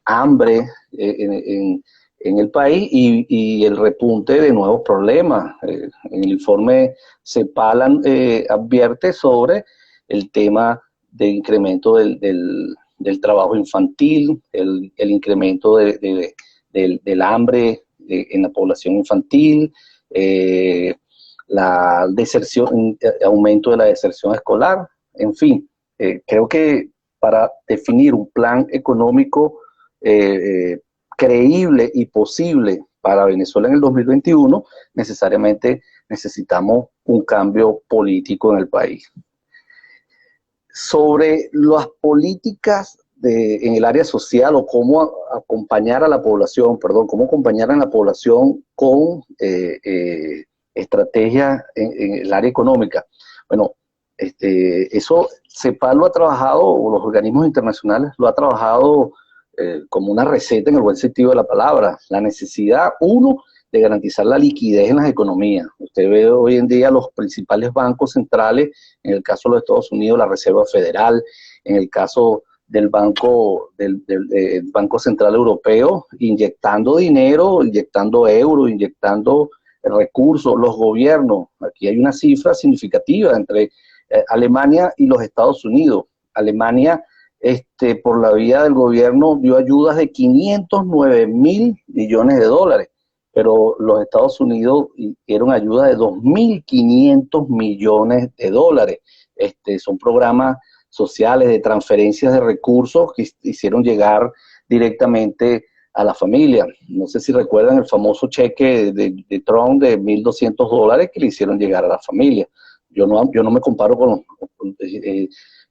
hambre en el país y el repunte de nuevos problemas. En el informe CEPAL advierte sobre el tema de incremento del trabajo infantil, el incremento del hambre en la población infantil, la deserción, aumento de la deserción escolar, en fin. Creo que para definir un plan económico creíble y posible para Venezuela en el 2021, necesariamente necesitamos un cambio político en el país. Sobre las políticas en el área social o cómo acompañar a la población, cómo acompañar a la población con estrategias en el área económica. Bueno, eso CEPAL lo ha trabajado, o los organismos internacionales lo ha trabajado como una receta en el buen sentido de la palabra. La necesidad, uno, de garantizar la liquidez en las economías. Usted ve hoy en día los principales bancos centrales, en el caso de los Estados Unidos, la Reserva Federal, en el caso del Banco Central Europeo, inyectando dinero, inyectando euros, inyectando recursos, los gobiernos. Aquí hay una cifra significativa entre Alemania y los Estados Unidos. Alemania, por la vía del gobierno, dio ayudas de 509.000 millones de dólares, pero los Estados Unidos dieron ayuda de 2.500 millones de dólares. Son programas sociales de transferencias de recursos que hicieron llegar directamente a la familia. No sé si recuerdan el famoso cheque de Trump de $1.200 que le hicieron llegar a la familia. Yo no me comparo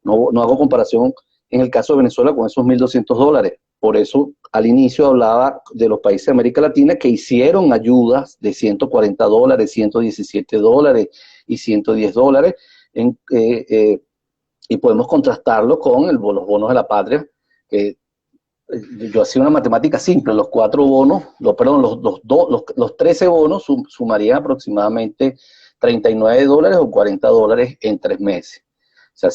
no hago comparación en el caso de Venezuela con esos $1.200. Por eso al inicio hablaba de los países de América Latina que hicieron ayudas de $140, $117 y $110, y podemos contrastarlo con los bonos de la patria, que yo hacía una matemática simple. Los 4 bonos, los 13 bonos sumarían aproximadamente $39 o $40 en 3 meses. O sea,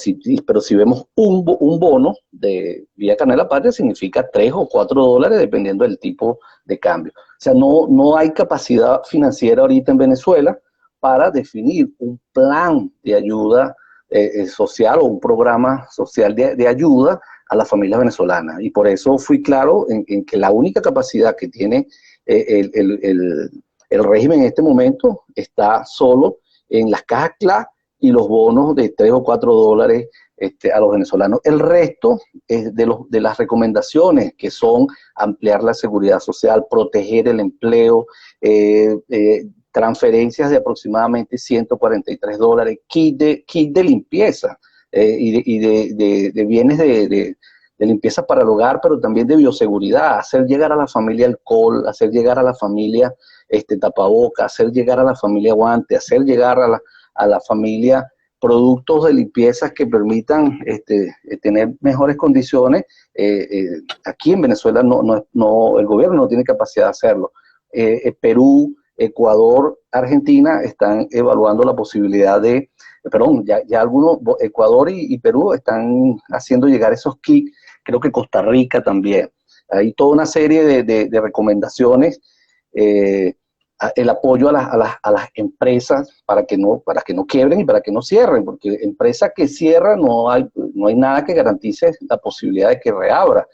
pero si vemos un bono de vía Canela Patria, significa $3 o $4, dependiendo del tipo de cambio. O sea, no hay capacidad financiera ahorita en Venezuela para definir un plan de ayuda social o un programa social de ayuda a las familias venezolanas. Y por eso fui claro en que la única capacidad que tiene el régimen en este momento está solo en las cajas CLA y los bonos de 3 o 4 dólares a los venezolanos. El resto es de las recomendaciones que son ampliar la seguridad social, proteger el empleo, transferencias de aproximadamente 143 dólares, kit de limpieza y de bienes de limpieza para el hogar, pero también de bioseguridad, hacer llegar a la familia alcohol, hacer llegar a la familia tapaboca, hacer llegar a la familia guante, hacer llegar a la familia productos de limpieza que permitan tener mejores condiciones. Aquí en Venezuela el gobierno no tiene capacidad de hacerlo. Perú, Ecuador, Argentina están evaluando la posibilidad de, perdón, ya algunos, Ecuador y Perú están haciendo llegar esos kits, creo que Costa Rica también. Hay toda una serie de recomendaciones, el apoyo a las empresas para que no quiebren y para que no cierren, porque empresa que cierra no hay nada que garantice la posibilidad de que reabra,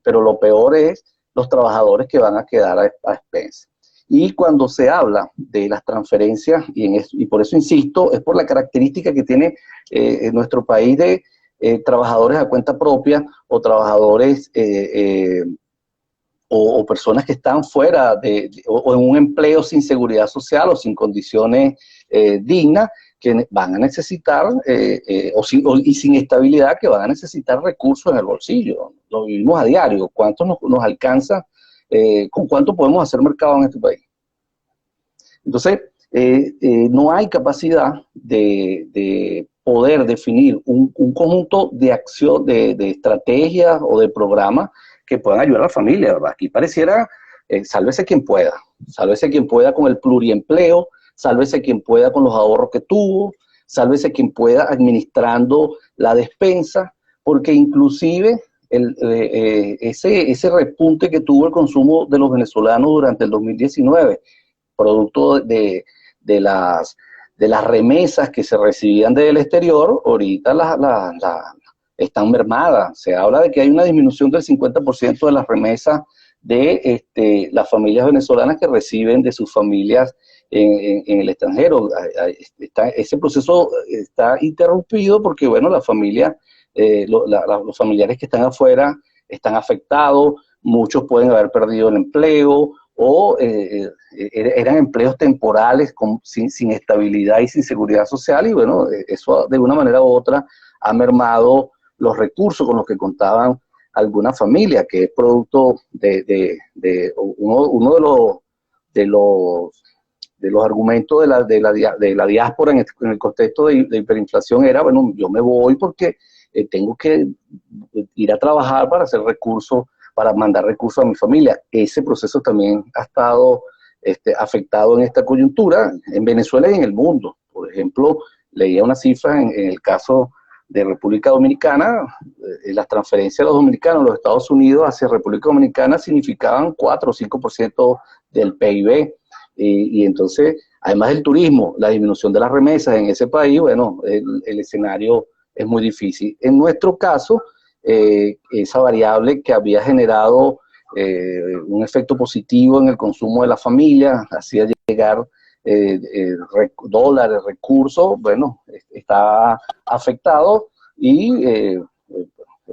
pero lo peor es los trabajadores que van a quedar a expensas. Y cuando se habla de las transferencias, y por eso insisto, es por la característica que tiene nuestro país de trabajadores a cuenta propia o trabajadores o personas que están fuera o en un empleo sin seguridad social o sin condiciones dignas, que van a necesitar, y sin estabilidad, que van a necesitar recursos en el bolsillo. Lo vivimos a diario. ¿Cuánto nos alcanza? ¿Con cuánto podemos hacer mercado en este país? Entonces, no hay capacidad de poder definir un conjunto de acción, de estrategias o de programas que puedan ayudar a la familia, ¿verdad? Aquí pareciera, sálvese quien pueda con el pluriempleo, sálvese quien pueda con los ahorros que tuvo, sálvese quien pueda administrando la despensa, porque inclusive ese repunte que tuvo el consumo de los venezolanos durante el 2019, producto de las remesas que se recibían del exterior, ahorita están mermadas. Se habla de que hay una disminución del 50% de las remesas de las familias venezolanas que reciben de sus familias en el extranjero. Ese proceso está interrumpido porque, bueno, los familiares que están afuera están afectados, muchos pueden haber perdido el empleo o eran empleos temporales sin estabilidad y sin seguridad social, y bueno, eso de una manera u otra ha mermado los recursos con los que contaban algunas familias, que es producto de uno de los argumentos de la diáspora en el contexto de hiperinflación era, bueno, yo me voy porque tengo que ir a trabajar para hacer recursos, para mandar recursos a mi familia. Ese proceso también ha estado afectado en esta coyuntura, en Venezuela y en el mundo. Por ejemplo, leía una cifra en el caso de República Dominicana, las transferencias de los dominicanos a los Estados Unidos hacia República Dominicana significaban 4 o 5% del PIB. Y entonces, además del turismo, la disminución de las remesas en ese país, bueno, el escenario es muy difícil. En nuestro caso, esa variable que había generado un efecto positivo en el consumo de la familia, hacía llegar dólares, recursos, bueno, está afectado y es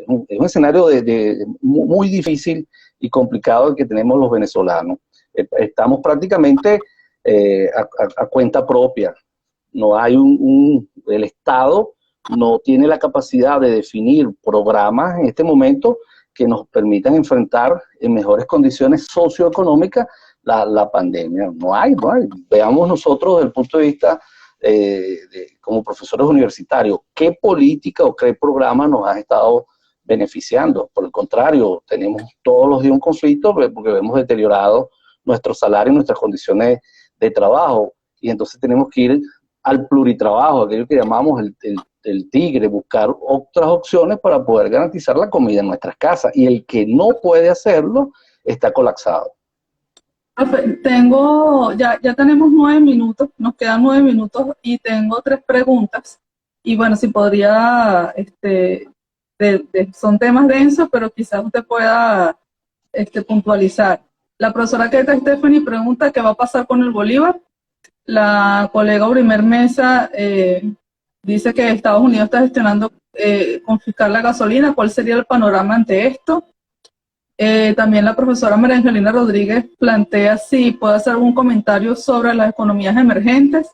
un escenario muy difícil y complicado el que tenemos los venezolanos. Estamos prácticamente a cuenta propia. No hay el Estado no tiene la capacidad de definir programas en este momento que nos permitan enfrentar en mejores condiciones socioeconómicas la pandemia. No hay. Veamos nosotros desde el punto de vista como profesores universitarios, qué política o qué programa nos ha estado beneficiando. Por el contrario, tenemos todos los días un conflicto porque vemos deteriorado nuestro salario y nuestras condiciones de trabajo, y entonces tenemos que ir al pluritrabajo, aquello que llamamos el tigre, buscar otras opciones para poder garantizar la comida en nuestras casas, y el que no puede hacerlo está colapsado. Profe, ya tenemos 9 minutos, nos quedan 9 minutos y tengo 3 preguntas. Y bueno, si podría, son temas densos, pero quizás usted pueda puntualizar. La profesora Keta Stephanie pregunta qué va a pasar con el Bolívar. La colega Urimer Mesa dice que Estados Unidos está gestionando confiscar la gasolina. ¿Cuál sería el panorama ante esto? También la profesora María Angelina Rodríguez plantea si puede hacer algún comentario sobre las economías emergentes.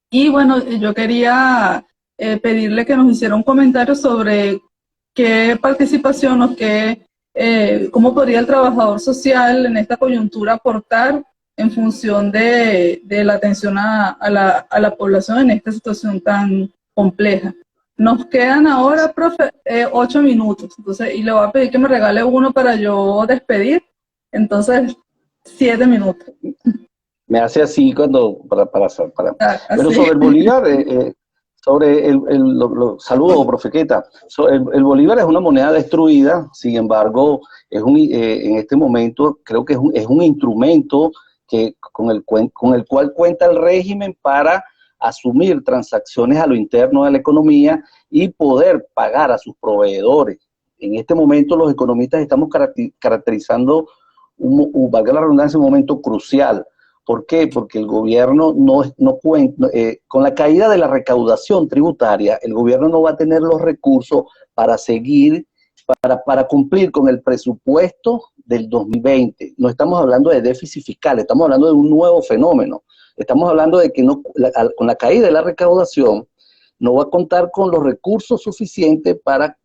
Y bueno, yo quería pedirle que nos hiciera un comentario sobre qué participación o cómo podría el trabajador social en esta coyuntura aportar en función de la atención a la población en esta situación tan compleja. Nos quedan ahora, profe, 8 minutos, entonces, y le voy a pedir que me regale uno para yo despedir, entonces, 7 minutos. Me hace así cuando, para. Pero Así. sobre el Bolívar, sobre saludo, profe Queta. El Bolívar es una moneda destruida, sin embargo, en este momento creo que es un instrumento con el cual cuenta el régimen para asumir transacciones a lo interno de la economía y poder pagar a sus proveedores. En este momento los economistas estamos caracterizando, valga la redundancia, un momento crucial. ¿Por qué? Porque el gobierno no cuenta, con la caída de la recaudación tributaria, el gobierno no va a tener los recursos para seguir, para cumplir con el presupuesto del 2020. No estamos hablando de déficit fiscal, estamos hablando de un nuevo fenómeno. Estamos hablando de que con la caída de la recaudación no va a contar con los recursos suficientes para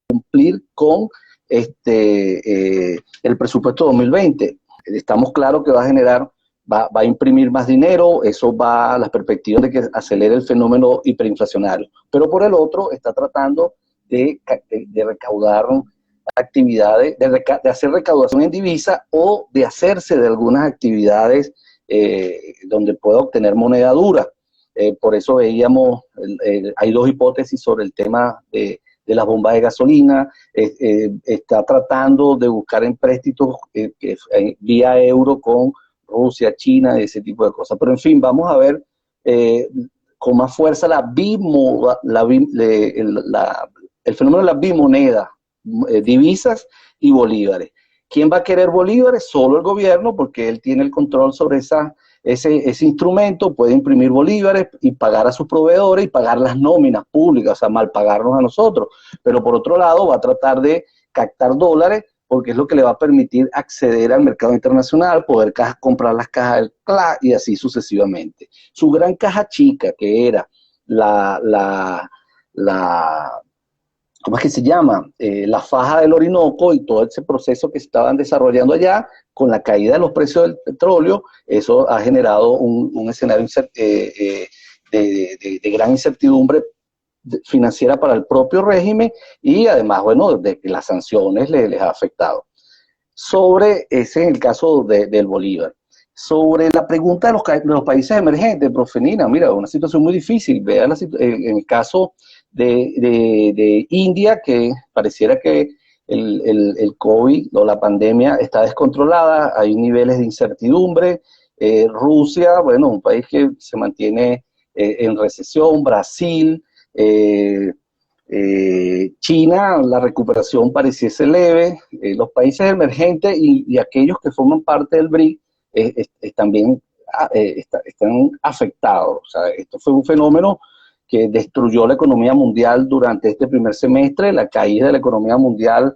cumplir con el presupuesto 2020. Estamos claros que va a generar, va a imprimir más dinero, eso va a las perspectivas de que acelere el fenómeno hiperinflacionario. Pero por el otro, está tratando de recaudar actividades, de hacer recaudación en divisa o de hacerse de algunas actividades donde pueda obtener moneda dura. Por eso veíamos, hay dos hipótesis sobre el tema de las bombas de gasolina. Está tratando de buscar empréstitos vía euro con Rusia, China, ese tipo de cosas. Pero en fin, vamos a ver con más fuerza el fenómeno de la bimoneda, divisas y bolívares. ¿Quién va a querer bolívares? Solo el gobierno, porque él tiene el control sobre ese instrumento, puede imprimir bolívares y pagar a sus proveedores y pagar las nóminas públicas, o sea, mal pagarnos a nosotros. Pero por otro lado, va a tratar de captar dólares, porque es lo que le va a permitir acceder al mercado internacional, poder comprar las cajas del CLA y así sucesivamente. Su gran caja chica, que era ¿cómo es que se llama? La faja del Orinoco y todo ese proceso que estaban desarrollando allá, con la caída de los precios del petróleo, eso ha generado un escenario de gran incertidumbre financiera para el propio régimen y además, bueno, de que las sanciones les ha afectado. Ese es el caso del Bolívar. Sobre la pregunta de los países emergentes, profe Nina, mira, una situación muy difícil. Vean en el caso de India, que pareciera que el COVID o la pandemia está descontrolada, hay niveles de incertidumbre. Rusia, bueno, un país que se mantiene en recesión. Brasil, China, la recuperación pareciese leve. Los países emergentes y aquellos que forman parte del BRIC también están afectados. O sea, esto fue un fenómeno que destruyó la economía mundial durante este primer semestre. La caída de la economía mundial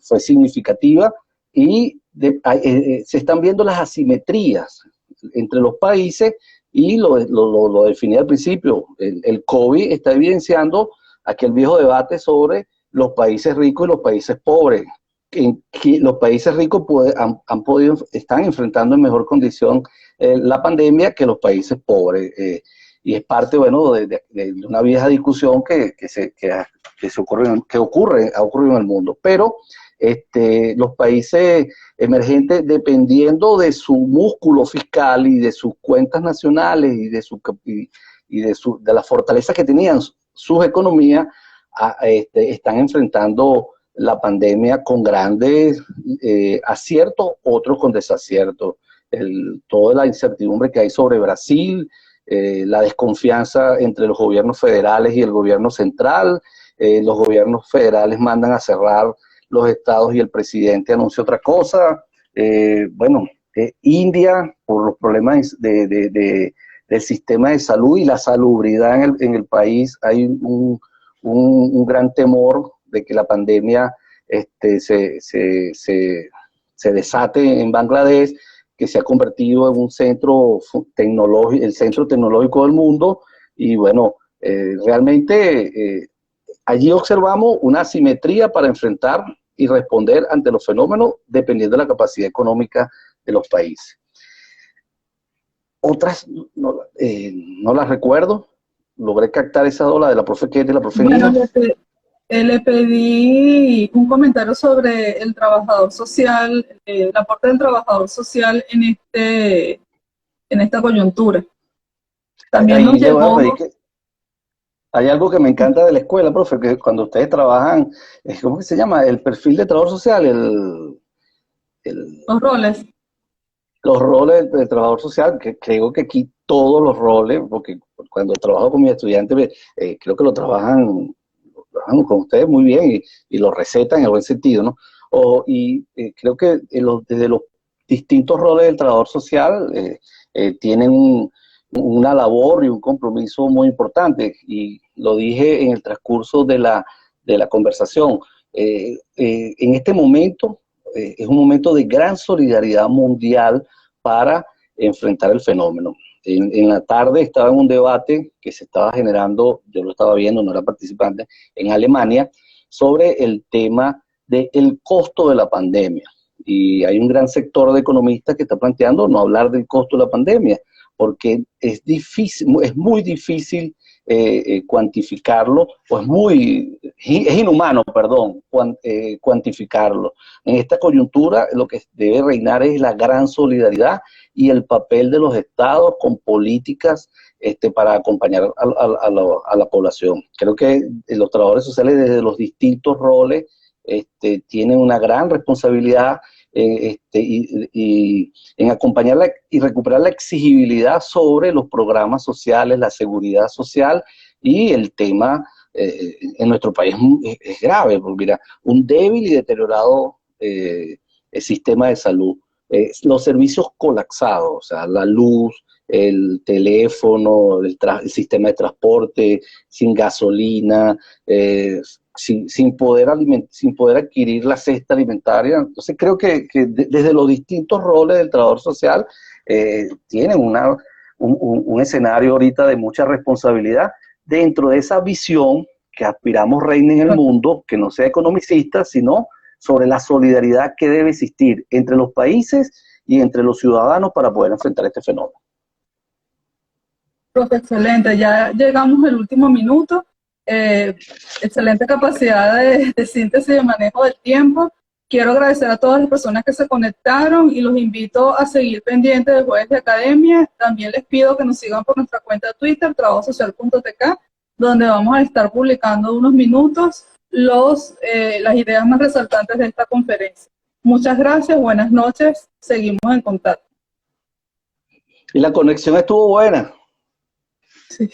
fue significativa y se están viendo las asimetrías entre los países y lo definí al principio. El COVID está evidenciando aquel viejo debate sobre los países ricos y los países pobres. Los países ricos están enfrentando en mejor condición la pandemia que los países pobres. Y es parte, bueno, de una vieja discusión que ha ocurrido en el mundo. Pero los países emergentes, dependiendo de su músculo fiscal y de sus cuentas nacionales y de la fortaleza que tenían sus economías, están enfrentando la pandemia con grandes aciertos, otros con desaciertos. Toda la incertidumbre que hay sobre Brasil, la desconfianza entre los gobiernos federales y el gobierno central. Los gobiernos federales mandan a cerrar los estados y el presidente anuncia otra cosa. India, por los problemas del sistema de salud y la salubridad en el país, hay un gran temor de que la pandemia se desate en Bangladesh, que se ha convertido en un centro tecnológico, el centro tecnológico del mundo, y bueno, realmente allí observamos una asimetría para enfrentar y responder ante los fenómenos dependiendo de la capacidad económica de los países. Otras no las recuerdo, logré captar esa ola de la profe Ketty y la profe Nina. Le pedí un comentario sobre el trabajador social, el aporte del trabajador social en esta coyuntura. También nos llegó... Hay algo que me encanta de la escuela, profe, que cuando ustedes trabajan, ¿cómo que se llama? El perfil de trabajador social, los roles. Los roles del trabajador social, que creo que aquí todos los roles, porque cuando trabajo con mis estudiantes, creo que lo trabajan con ustedes muy bien y lo recetan en el buen sentido, ¿no? Creo que desde los distintos roles del trabajador social tienen una labor y un compromiso muy importante, y lo dije en el transcurso de la conversación. En este momento es un momento de gran solidaridad mundial para enfrentar el fenómeno. En la tarde estaba en un debate que se estaba generando, yo lo estaba viendo, no era participante, en Alemania, sobre el tema del costo de la pandemia. Y hay un gran sector de economistas que está planteando no hablar del costo de la pandemia, porque es muy difícil cuantificarlo, o es inhumano, perdón, cuantificarlo. En esta coyuntura lo que debe reinar es la gran solidaridad y el papel de los estados con políticas para acompañar a la población. Creo que los trabajadores sociales desde los distintos roles tienen una gran responsabilidad y en acompañar y recuperar la exigibilidad sobre los programas sociales, la seguridad social, y el tema en nuestro país es grave, porque mira, un débil y deteriorado sistema de salud, los servicios colapsados, o sea, la luz, el teléfono, el sistema de transporte, sin gasolina, sin poder adquirir la cesta alimentaria. Entonces creo que desde los distintos roles del trabajador social tienen un escenario ahorita de mucha responsabilidad dentro de esa visión que aspiramos reine en el mundo, que no sea economicista, sino sobre la solidaridad que debe existir entre los países y entre los ciudadanos para poder enfrentar este fenómeno. Profe, excelente. Ya llegamos al último minuto. Excelente capacidad de síntesis y de manejo del tiempo. Quiero agradecer a todas las personas que se conectaron y los invito a seguir pendientes de Jueves de Academia. También les pido que nos sigan por nuestra cuenta de Twitter, trabajosocial.tk, donde vamos a estar publicando unos minutos las ideas más resaltantes de esta conferencia. Muchas gracias, buenas noches, seguimos en contacto. Y la conexión estuvo buena. Sí.